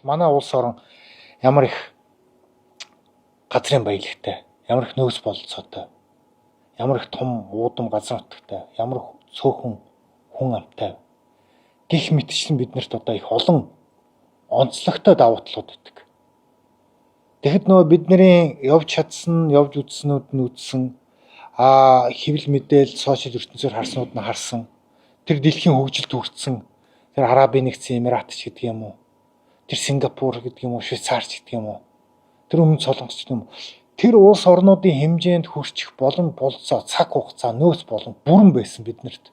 Манай улс орон ямар их газрын баялагтай, ямар их нөөц бололцоотой, ямар их том уудам газар нутагтай, ямар их цөөхөн хүн амтай гэх мэтчлэн биднэрт одоо их олон онцлогтой давуу талууд өгдөг. Тэгэхэд нөгөө бидний явж чадсан, явж үзснүүд нь үзсэн, хэвлэл мэдээлэл, сошиал ертөнцөөр харснууд нь харсан, тэр дэлхийн хөгжилд хүрсэн, тэр Арабын нэгдсэн Эмиратч гэдэг юм уу, тэр Сингапур гэдэг юм уу, Швейцарч гэдэг юм уу, тэр Өмнөд Солонгос гэдэг юм уу, тэр улс орнуудын хэмжээнд хүрчих боломж болцоо, цаг хугацаа, нөөц болон бүрэн байсан биднэрт.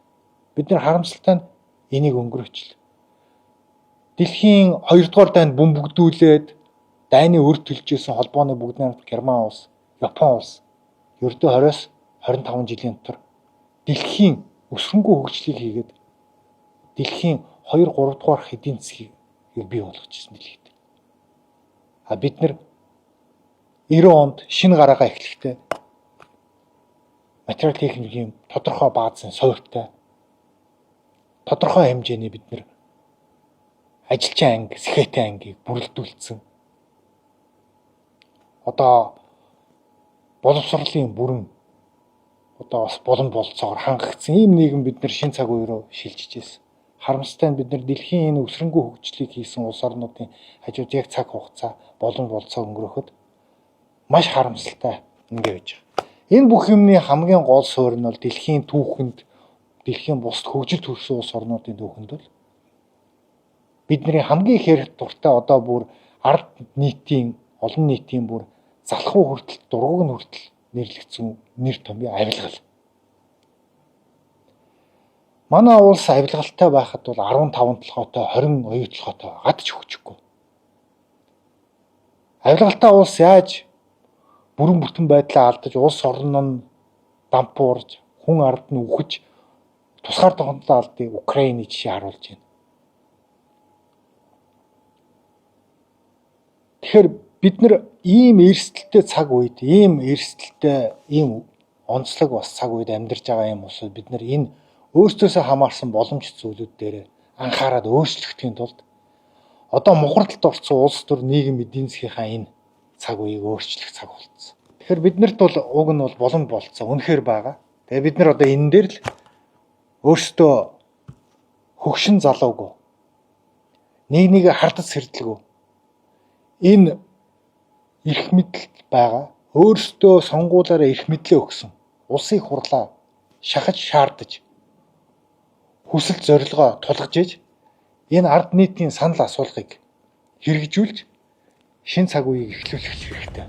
Бид нар харамсалтай нь энийг өнгөрөөч. Дэлхийн 2 дугаар дайнд бөмбөгдүүлээд дайны өр төлжсэн холбооны бүгд найрамд Герман улс, Япон улс ердөө 20-с 25 жилийн дотор дэлхийн өсрөнгөө хөгжлийг хийгээд дэлхийн 2-3 дугаар эдийн засгийг бий болгочихсон дэлхийд. Бид нар 90 онд шинэ гараагаа эхлэхдээ материал техникийн тодорхой баазын суурьтай тодорхой хэмжээний бид нар ажилчин анги, сэхэтэн ангийг бүрэлдүүлсэн. Одоо боловсролын бүрэн одоо бас болон болцоогоор хангагдсан ийм нийгэм бид нар шин цаг үе рүү шилжиж байсан. Харамсалтай нь бид нар дэлхийн энэ өсрөнгөө хөгжлийг хийсэн улс орнуудын хажууд яг цаг хугацаа болон болцоо өнгөрөхөд маш харамсалтай ингэ байж байгаа. Энэ бүх юмны хамгийн гол суурь нь бол дэлхийн түүхэнд, дэлхийн бусад хөгжилд хүрсэн улс орнуудын түүхэнд бол бидний хамгийн их ярих дуртай одоо бүр ард нийтийн, олон нийтийн бүр залхуу хүртэл, дургуг нь хүртэл нэрлэгдсэн нэр томьёо авилгал. Манай улс авилгалтай байхад бол 15 толгойтой, 20 оюутлоготой гадч хөгжихгүй. Авилгалтай улс яаж бүрэн бүтэн байдлаа алдаж, улс орн нь дампуурж, хүн ард нь үхэж, тусгаар тогтнолоо алдыг Украины жишээ харуулж байна. Тэгэхээр бид нар ийм эрсдэлтэй цаг үед, ийм эрсдэлтэй, ийм онцлог бас цаг үед амьдарч байгаа юм уус бид нар энэ өөртөөсөө хамаарсан боломжит зүйлүүд дээр анхаарал өөрчлөхийн тулд одоо мухардалд орсон улс төр нийгэм эдийн засгийнхаа энэ цаг үеийг өөрчлөх цаг болсон. Тэгэхээр биднэрт бол уг нь бол болон болцоо үнэхээр байгаа. Тэгээ бид нар одоо энэ дээр л өөрсдөө хөгшин залуугүй, нэгийг хардаж сэрдэлгүй энэ эрх мэдэлд байгаа, өөрсдөө сонгуулаараа эрх мэдлээ өгсөн улсыг хурлаа шахаж шаардаж хүсэл зорилгоо тулгаж иж энэ ард нийтийн санал асуулгыг хэрэгжүүлж шин цаг үеийг эхлүүлэх хэрэгтэй.